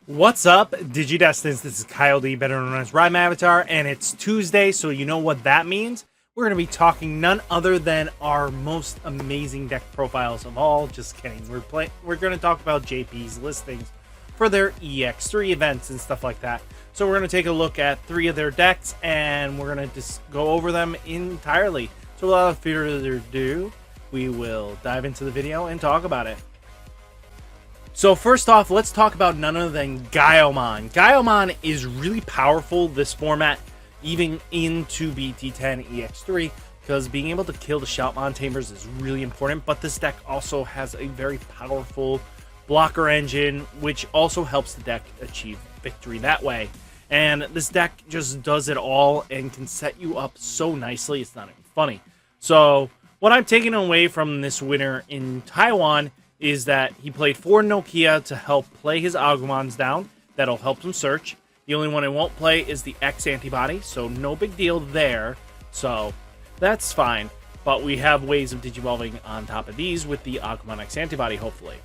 What's up, Digidestins? This is Kyle D, better known as RideMyAvatar, and it's Tuesday, so you know what that means. We're going to be talking none other than our most amazing deck profiles of all. Just kidding. We're going to talk about JP's listings for their EX-3 events and stuff like that. So we're going to take a look at 3 of their decks, and we're going to just go over them entirely. So without further ado, we will dive into the video and talk about it. So first off, let's talk about none other than Gaiomon. Gaiomon is really powerful this format, even into BT10 EX3, because being able to kill the Shoutmon Tamers is really important, but this deck also has a very powerful blocker engine, which also helps the deck achieve victory that way. And this deck just does it all and can set you up so nicely, it's not even funny. So what I'm taking away from this winner in Taiwan is that he played 4 Nokia to help play his Agumons down. That'll help him search. The only one it won't play is the X-Antibody, so no big deal there. So that's fine. But we have ways of digivolving on top of these with the Agumon X-Antibody, hopefully.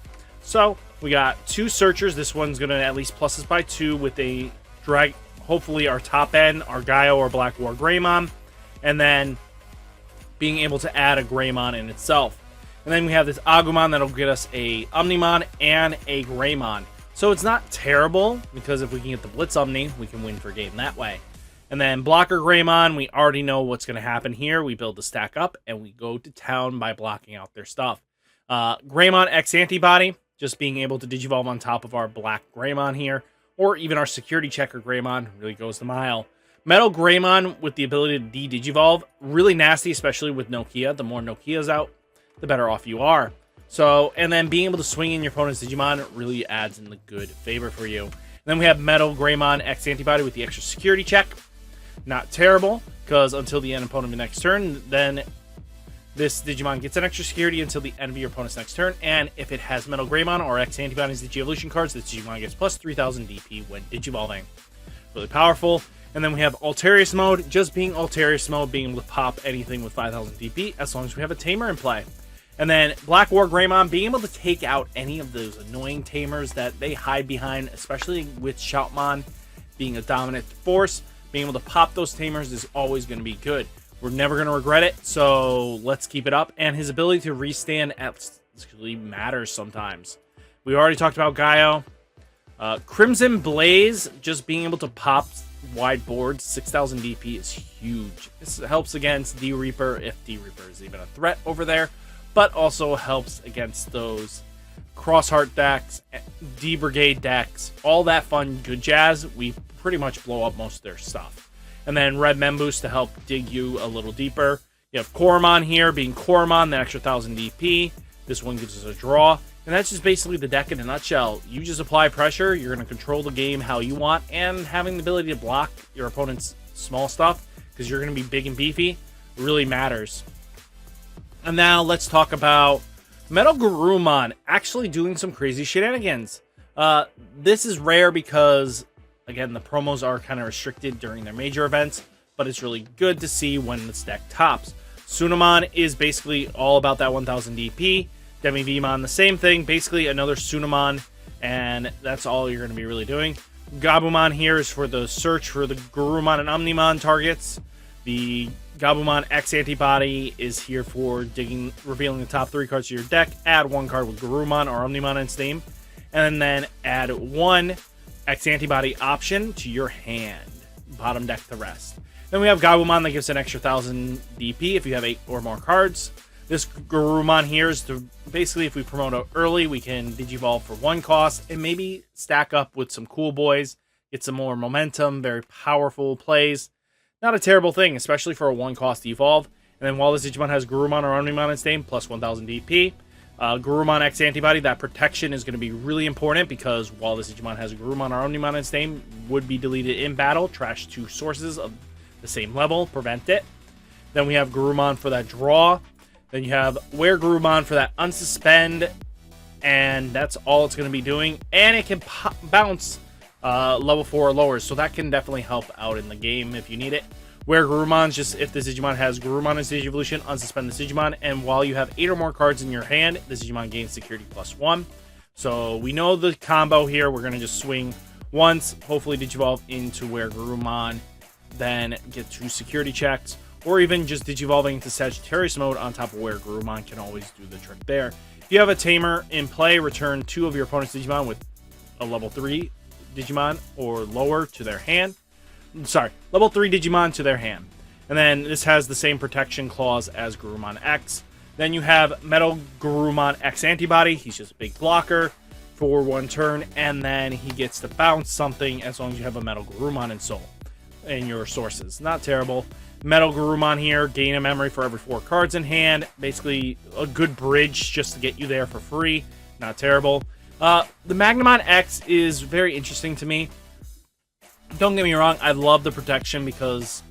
So we got 2 searchers. This one's going to at least plus us by 2 with a drag. Hopefully our top end, our Gaio or Black War Greymon. And then being able to add a Greymon in itself. And then we have this Agumon that'll get us a Omnimon and a Greymon. So it's not terrible, because if we can get the Blitz Omni, we can win for game that way. And then Blocker Greymon, we already know what's going to happen here. We build the stack up, and we go to town by blocking out their stuff. Greymon X-Antibody, just being able to digivolve on top of our Black Greymon here, or even our Security Checker Greymon, really goes the mile. Metal Greymon with the ability to de-digivolve, really nasty, especially with Nokia. The more Nokia's out, the better off you are. So, and then being able to swing in your opponent's Digimon really adds in the good favor for you. And then we have Metal Greymon X-Antibody with the extra security check. Not terrible, because until the end of opponent's next turn, then this Digimon gets an extra security until the end of your opponent's next turn. And if it has Metal Greymon or X-Antibody's Digi-Evolution cards, this Digimon gets plus 3000 DP when digivolving. Really powerful. And then we have Altarius Mode, just being Altarius Mode, being able to pop anything with 5000 DP as long as we have a Tamer in play. And then Black War Greymon, being able to take out any of those annoying Tamers that they hide behind, especially with Shoutmon being a dominant force. Being able to pop those Tamers is always going to be good. We're never going to regret it, so let's keep it up. And his ability to restand actually matters sometimes. We already talked about Gaio. Crimson Blaze, just being able to pop wide boards, 6000 DP is huge. This helps against D-Reaper, if D-Reaper is even a threat over there, but also helps against those Crossheart decks, D-Brigade decks, all that fun, good jazz. We pretty much blow up most of their stuff. And then Red Memboost to help dig you a little deeper. You have Koromon here, being Koromon, the extra 1000 DP. This one gives us a draw. And that's just basically the deck in a nutshell. You just apply pressure, you're going to control the game how you want, and having the ability to block your opponent's small stuff, because you're going to be big and beefy, really matters. And now let's talk about MetalGarurumon actually doing some crazy shenanigans. This is rare because, again, the promos are kind of restricted during their major events, but it's really good to see when this deck tops. Sunamon is basically all about that 1000 DP. Demi-Vmon, the same thing, basically another Sunamon, and that's all you're going to be really doing. Gabumon here is for the search for the Garurumon and Omnimon targets. The Gabumon X-Antibody is here for revealing the top 3 cards of your deck. Add 1 card with Garurumon or Omnimon in its name, and then add 1 X-Antibody option to your hand. Bottom deck the rest. Then we have Gabumon that gives an extra 1000 DP if you have 8 or more cards. This Garurumon here is to basically, if we promote it early, we can digivolve for 1 cost and maybe stack up with some cool boys, get some more momentum, very powerful plays. Not a terrible thing, especially for a 1 cost evolve. And then while this Digimon has Garurumon or Omnimon in its name, plus 1000 DP. Garurumon X-Antibody, that protection is going to be really important, because while this Digimon has Garurumon or Omnimon in its name, would be deleted in battle, trash 2 sources of the same level, prevent it. Then we have Garurumon for that draw. Then you have Wear Garurumon for that unsuspend, and that's all it's going to be doing. And it can bounce level 4 or lower, so that can definitely help out in the game if you need it. Wear Garurumon's just if this Digimon has Garurumon as Digi-Evolution, unsuspend this Digimon, and while you have 8 or more cards in your hand, this Digimon gains security +1. So we know the combo here. We're going to just swing once, hopefully digivolve into Garurumon, then get 2 security checks, or even just digivolving into Sagittarius mode on top of Garurumon can always do the trick there. If you have a Tamer in play, return 2 of your opponent's Digimon with a level 3 Digimon or lower to their hand. Sorry, level 3 Digimon to their hand. And then this has the same protection clause as Garurumon X. Then you have MetalGarurumon X-Antibody. He's just a big blocker for 1 turn, and then he gets to bounce something as long as you have a MetalGarurumon in your sources. Not terrible. MetalGarurumon here, gain a memory for every 4 cards in hand. Basically, a good bridge just to get you there for free. Not terrible. The Magnamon X is very interesting to me. Don't get me wrong, I love the protection because,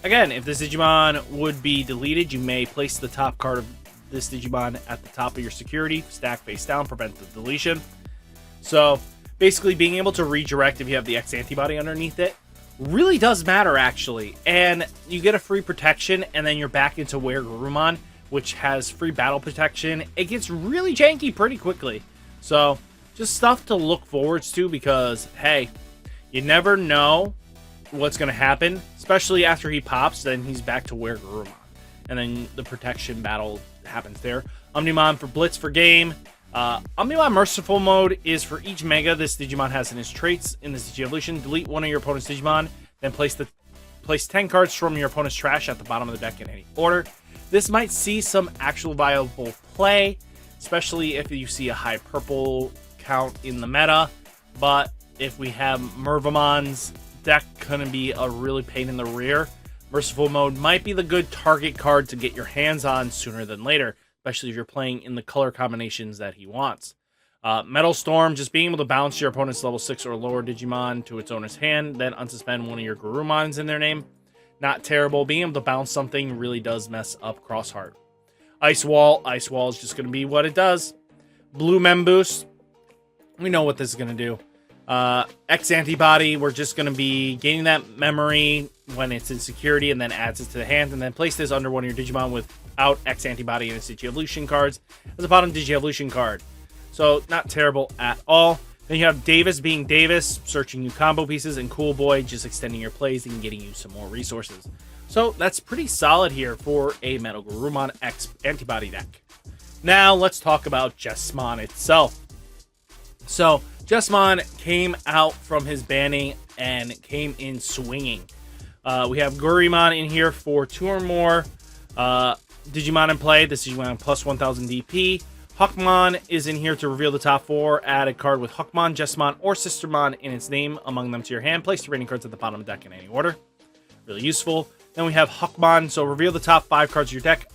again, if this Digimon would be deleted, you may place the top card of this Digimon at the top of your security, stack face down, prevent the deletion. So, basically, being able to redirect if you have the X-Antibody underneath it really does matter, actually. And you get a free protection, and then you're back into Garurumon, which has free battle protection. It gets really janky pretty quickly. So, just stuff to look forwards to because, hey, you never know what's going to happen, especially after he pops, then he's back to Garurumon. And then the protection battle happens there. Omnimon for Blitz for game. Omnimon Merciful mode is for each Mega this Digimon has in his traits in this Digi-Evolution. Delete 1 of your opponent's Digimon, then place 10 cards from your opponent's trash at the bottom of the deck in any order. This might see some actual viable play, especially if you see a high purple count in the meta. But if we have Mervamon's deck, gonna be a really pain in the rear. Merciful mode might be the good target card to get your hands on sooner than later, especially if you're playing in the color combinations that he wants. Metal Storm, just being able to bounce your opponent's level 6 or lower Digimon to its owner's hand, then unsuspend one of your Garurumons in their name. Not terrible. Being able to bounce something really does mess up Crossheart. Ice Wall is just going to be what it does. Blue Mem Boost, we know what this is going to do. X-Antibody, we're just going to be gaining that memory when it's in security and then adds it to the hand, and then place this under one of your Digimon without X-Antibody and its Digi-Evolution cards as a bottom Digi-Evolution card. So, not terrible at all. Then you have Davis being Davis, searching new combo pieces, and Cool Boy just extending your plays and getting you some more resources. So, that's pretty solid here for a MetalGarurumon X-Antibody deck. Now, let's talk about Jesmon itself. So, Jesmon came out from his banning and came in swinging. We have Gurumon in here for 2 or more Digimon in play. This is Digimon plus 1000 DP. Huckmon is in here to reveal the top 4. Add a card with Huckmon, Jesmon, or Sistermon in its name among them to your hand. Place the remaining cards at the bottom of the deck in any order. Really useful. Then we have Huckmon, so reveal the top 5 cards of your deck.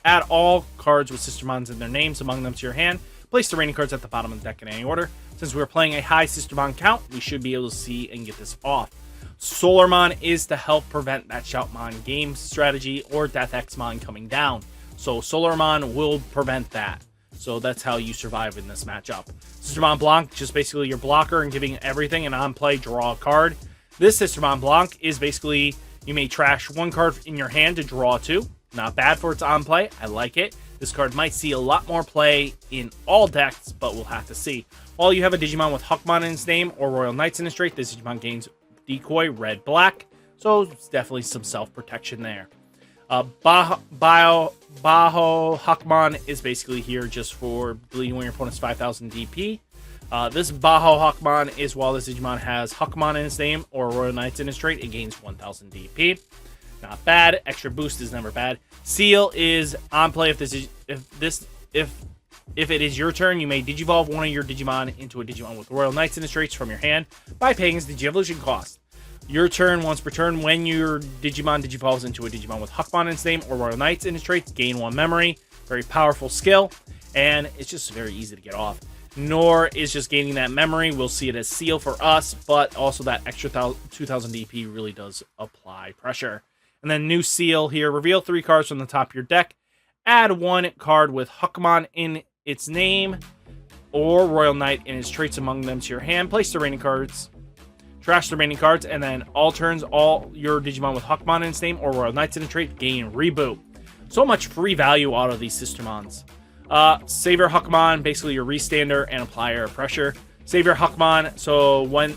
Add all cards with Sistermons in their names among them to your hand. Place the remaining cards at the bottom of the deck in any order. Since we're playing a high Sistermon count, we should be able to see and get this off. Solarmon is to help prevent that Shoutmon game strategy or Death Xmon coming down. So Solarmon will prevent that. So that's how you survive in this matchup. Sistermon Blanc, just basically your blocker and giving everything, and on play, draw a card. This Sistermon Blanc is basically, you may trash 1 card in your hand to draw 2. Not bad for its on play. I like it. This card might see a lot more play in all decks, but we'll have to see. While you have a Digimon with Huckmon in its name or Royal Knights in its trait, this Digimon gains Decoy Red-Black. So it's definitely some self-protection there. Baho Huckmon is basically here just for deleting one of your opponent's 5000 DP. This Baho Huckmon is while this Digimon has Huckmon in its name or Royal Knights in its trait, it gains 1000 DP. Not bad. Extra boost is never bad. Seal is on play if it is your turn, you may Digivolve one of your Digimon into a Digimon with Royal Knights in its traits from your hand by paying its Digi-Evolution cost. Your turn, once per turn, when your Digimon Digivolves into a Digimon with Huckmon in its name or Royal Knights in its traits, gain 1 memory. Very powerful skill, and it's just very easy to get off. Nor is just gaining that memory. We'll see it as Seal for us, but also that extra 2000 DP really does apply pressure. And then new Seal here. Reveal 3 cards from the top of your deck. Add 1 card with Huckmon in its name or Royal Knight in its traits among them to your hand. Place the remaining cards. Trash the remaining cards, and then all turns, all your Digimon with Huckmon in its name or Royal Knights in its trait gain Reboot. So much free value out of these Sistermons. Savior Huckmon, basically your restander and applier of pressure. Savior Huckmon, so when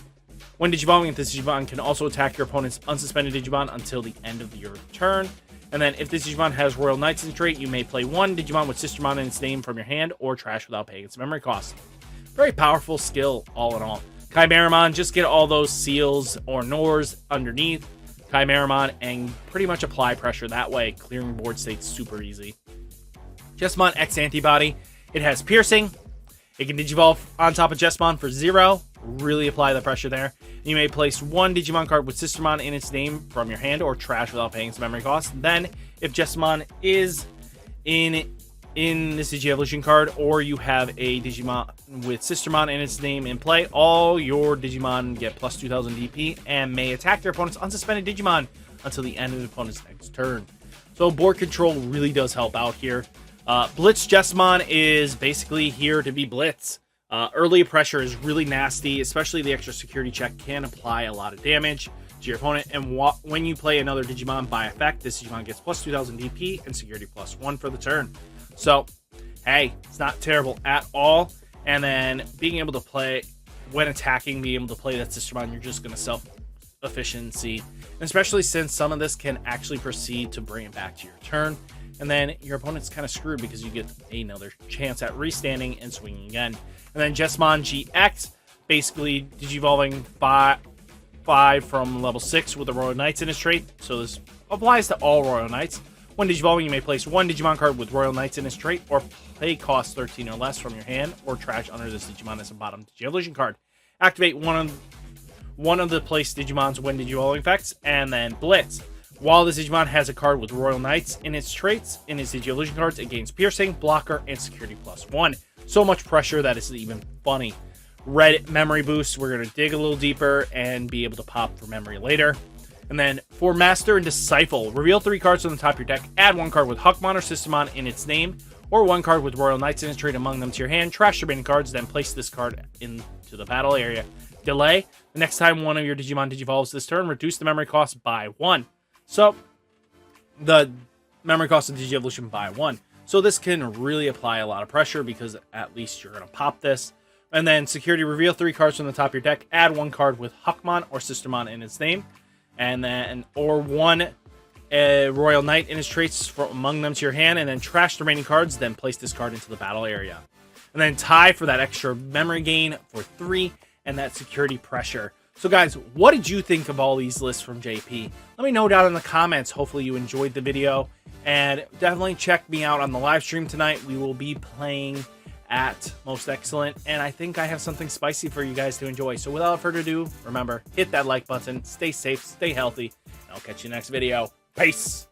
When Digivolving, this Digimon can also attack your opponent's unsuspended Digimon until the end of your turn. And then if this Digimon has Royal Knights in trait, you may play one Digimon with Sistermon in its name from your hand or trash without paying its memory cost. Very powerful skill all in all. Gaiomon, just get all those seals or Nors underneath Gaiomon and pretty much apply pressure that way, clearing board states super easy. Jesmon X-Antibody, it has piercing. It can Digivolve on top of Jesmon for 0. Really apply the pressure there. You may place one Digimon card with Sistermon in its name from your hand or trash without paying its memory cost. Then, if Jesmon is in this Digi-Evolution card, or you have a Digimon with Sistermon in its name in play, all your Digimon get plus 2000 DP and may attack their opponent's unsuspended Digimon until the end of the opponent's next turn. So board control really does help out here. Blitz Jesmon is basically here to be Blitz. Early pressure is really nasty, especially the extra security check can apply a lot of damage to your opponent. And when you play another Digimon by effect, this Digimon gets plus 2000 DP and security plus 1 for the turn. So, hey, it's not terrible at all. And then being able to play, when attacking, being able to play that Sistermon, you're just going to self-efficiency. And especially since some of this can actually proceed to bring it back to your turn. And then your opponent's kind of screwed because you get another chance at restanding and swinging again. And then Jesmon GX, basically Digivolving 5 from level 6 with the Royal Knights in his trait. So this applies to all Royal Knights. When Digivolving, you may place one Digimon card with Royal Knights in his trait, or play cost 13 or less from your hand, or trash under this Digimon as a bottom Digi-Evolution card. Activate one of the placed Digimons when Digivolving effects, and then Blitz. While this Digimon has a card with Royal Knights in its traits, in its Digi-Evolution cards, it gains Piercing, Blocker, and Security plus 1. So much pressure that it's even funny. Red Memory Boost, we're going to dig a little deeper and be able to pop for memory later. And then for Master and Disciple, reveal 3 cards on the top of your deck, add 1 card with Huckmon or Sistermon in its name, or 1 card with Royal Knights in its trait among them to your hand, trash your remaining cards, then place this card into the battle area. Delay, the next time one of your Digimon Digivolves this turn, reduce the memory cost by 1. So, the memory cost of Digi-Evolution by 1. So this can really apply a lot of pressure because at least you're going to pop this. And then Security, reveal 3 cards from the top of your deck, add 1 card with Huckmon or Sistermon in its name, and then, or 1 Royal Knight in its traits from among them to your hand, and then trash the remaining cards, then place this card into the battle area. And then tie for that extra memory gain for 3, and that security pressure. So guys, what did you think of all these lists from JP? Let me know down in the comments. Hopefully you enjoyed the video, and definitely check me out on the live stream tonight. We will be playing at Most Excellent, and I think I have something spicy for you guys to enjoy. So without further ado, remember, hit that like button, stay safe, stay healthy, and I'll catch you next video. Peace!